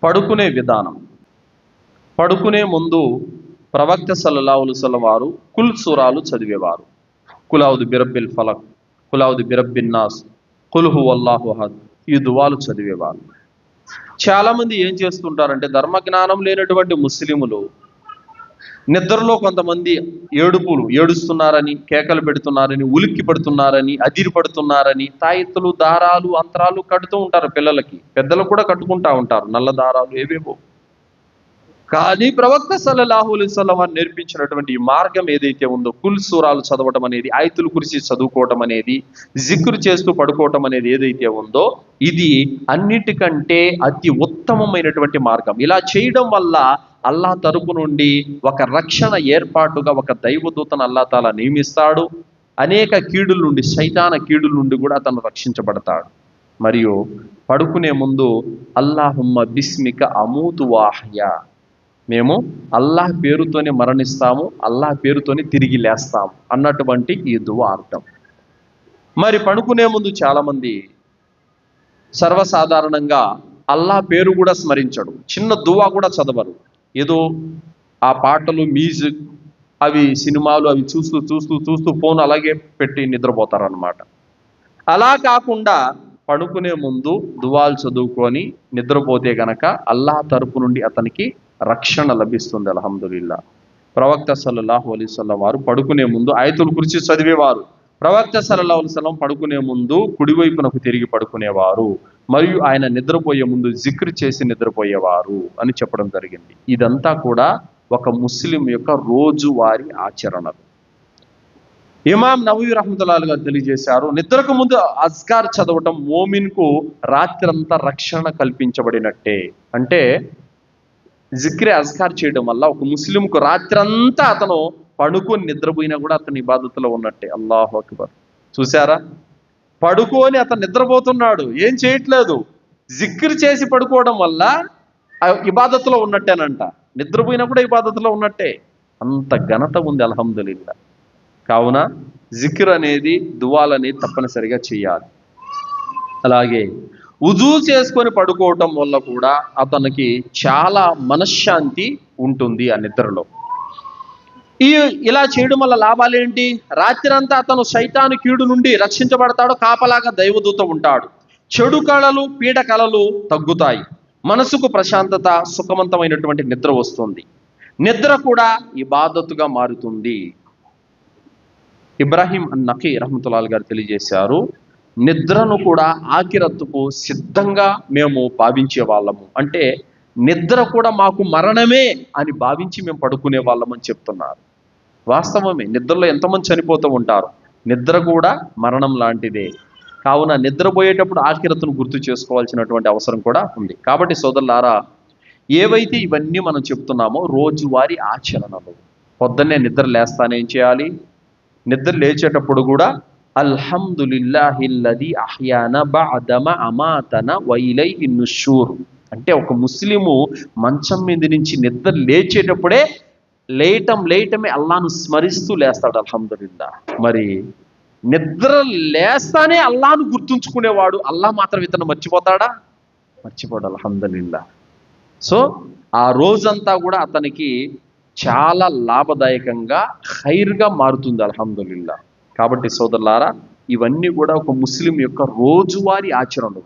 పడుకునే విధానం. పడుకునే ముందు ప్రవక్త సల్లల్లాహు అలైహి వసల్లం వారు కుల్ సూరాలు చదివేవారు. కులౌదు బిరబ్బిల్ ఫలక్, కులౌదు బిరబ్బిన్ నాస్, కుల్ హువల్లాహు అహద్, ఈ దువాలు చదివేవారు. చాలామంది ఏం చేస్తుంటారంటే, ధర్మజ్ఞానం లేనటువంటి ముస్లిములు నిద్రలో కొంతమంది ఏడుస్తున్నారని, కేకలు పెడుతున్నారని, ఉలిక్కి పడుతున్నారని, అదిరి పడుతున్నారని తాయెత్తులు, దారాలు, అంతరాలు కడుతూ ఉంటారు. పిల్లలకి, పెద్దలకు కూడా కట్టుకుంటా ఉంటారు నల్ల దారాలు ఏవేవో. కానీ ప్రవక్త సల్లల్లాహు అలైహి వసల్లం వారు నేర్పించినటువంటి ఈ మార్గం ఏదైతే ఉందో, కుల్ సూరాలు చదవటం అనేది, ఆయతుల్ కుర్సీ చదువుకోవటం అనేది, జిక్రు చేస్తూ పడుకోవటం అనేది ఏదైతే ఉందో, ఇది అన్నిటికంటే అతి ఉత్తమమైనటువంటి మార్గం. ఇలా చేయడం వల్ల అల్లాహ్ తరపు నుండి ఒక రక్షణ ఏర్పాటుగా ఒక దైవదూతను అల్లాహ్ తాలా నియమిస్తాడు. అనేక కీడుల నుండి, శైతాన కీడుల నుండి కూడా అతను రక్షించబడతాడు. మరియు పడుకునే ముందు అల్లాహుమ్మ బిస్మిక అమూతు వాహ్యా, మేము అల్లాహ్ పేరుతోనే మరణిస్తాము, అల్లాహ్ పేరుతోనే తిరిగి లేస్తాము అన్నటువంటి ఈ దువా అర్థం. మరి పడుకునే ముందు చాలామంది సర్వసాధారణంగా అల్లాహ్ పేరు కూడా స్మరించడు, చిన్న దువా కూడా చదవరు. ఏదో ఆ పాటలు, మ్యూజిక్, అవి సినిమాలు అవి చూస్తూ చూస్తూ చూస్తూ ఫోన్ అలాగే పెట్టి నిద్రపోతారన్నమాట. అలా కాకుండా పడుకునే ముందు దువాలు చదువుకొని నిద్రపోతే గనక అల్లాహ్ తరపు నుండి అతనికి రక్షణ లభిస్తుంది. అల్హమ్దులిల్లా. ప్రవక్త సల్లల్లాహు అలైహి వసల్లం వారు పడుకునే ముందు ఆయతుల్ కుర్సీ చదివేవారు. ప్రవక్త సల్లల్లాహు అలైహి వసల్లం పడుకునే ముందు కుడివైపునకు తిరిగి పడుకునేవారు. మరియు ఆయన నిద్రపోయే ముందు జిక్ర్ చేసి నిద్రపోయేవారు అని చెప్పడం జరిగింది. ఇదంతా కూడా ఒక ముస్లిం యొక్క రోజువారీ ఆచరణలు. ఇమాం నవవి రహ్మతుల్లాహి గారు తెలియజేశారు, నిద్రకు ముందు అజ్కార్ చదవటం మోమిన్కు రాత్రంతా రక్షణ కల్పించబడినట్టే. అంటే జిక్రే అజ్కార్ చేయడం వల్ల ఒక ముస్లింకు రాత్రంతా అతను పడుకొని నిద్రపోయినా కూడా అతని ఇబాదత్తులో ఉన్నట్టే. అల్లాహు అక్బర్. చూసారా, పడుకొని అతను నిద్రపోతున్నాడు, ఏం చేయట్లేదు, జిక్ర్ చేసి పడుకోవడం వల్ల ఇబాదత్తులో ఉన్నట్టేనంట. నిద్రపోయినా కూడా ఇబాదత్తులో ఉన్నట్టే. అంత ఘనత ఉంది అల్హమ్దులిల్లా. కావున జిక్ర్ అనేది, దువాలనేది తప్పనిసరిగా చేయాలి. అలాగే ఉజూ చేసుకొని పడుకోవటం వల్ల కూడా అతనికి చాలా మనశ్శాంతి ఉంటుంది ఆ నిద్రలో. ఇలా చేయడం వల్ల లాభాలేంటి? రాత్రంతా అతను శైతాను కీడు నుండి రక్షించబడతాడు, కాపలాగా దైవదూత ఉంటాడు. చెడు కళలు, పీడ కళలు తగ్గుతాయి. మనసుకు ప్రశాంతత, సుఖవంతమైనటువంటి నిద్ర వస్తుంది. నిద్ర కూడా ఇబాదతుగా మారుతుంది. ఇబ్రాహీం అన్-నఖీ రహ్మతుల్లాహి గారు తెలియజేశారు, నిద్రను కూడా ఆఖిరత్తుకు సిద్ధంగా మేము భావించే వాళ్ళము. అంటే నిద్ర కూడా మాకు మరణమే అని భావించి మేము పడుకునే వాళ్ళమని చెప్తున్నారు. వాస్తవమే, నిద్రలో ఎంతమంది చనిపోతూ ఉంటారు. నిద్ర కూడా మరణం లాంటిదే. కావున నిద్రపోయేటప్పుడు ఆఖిరత్తును గుర్తు చేసుకోవాల్సినటువంటి అవసరం కూడా ఉంది. కాబట్టి సోదరులారా, ఏవైతే ఇవన్నీ మనం చెప్తున్నామో రోజువారీ ఆచరణలు. పొద్దున్నే నిద్ర లేస్తానే ఏం చేయాలి? నిద్ర లేచేటప్పుడు కూడా అల్హమ్దులిల్లాహిల్లదీ అహ్యానా బఅదమ అమాతన వ ఇలైహి నుషూర్. అంటే ఒక ముస్లిము మంచం మీద నుంచి నిద్ర లేచేటప్పుడే లేయటమే అల్లాహ్ను స్మరిస్తూ లేస్తాడు. అల్హమ్దులిల్లా. మరి నిద్ర లేస్తానే అల్లాహ్ను గుర్తుంచుకునేవాడు అల్లాహ్ మాత్రం ఇతను మర్చిపోతాడా? మర్చిపోడు. అల్హమ్దులిల్లా. సో ఆ రోజంతా కూడా అతనికి చాలా లాభదాయకంగా, ఖైర్గా మారుతుంది. అల్హమ్దులిల్లా. కాబట్టి సోదరులారా, ఇవన్నీ కూడా ఒక ముస్లిం యొక్క రోజువారీ ఆచరణలు.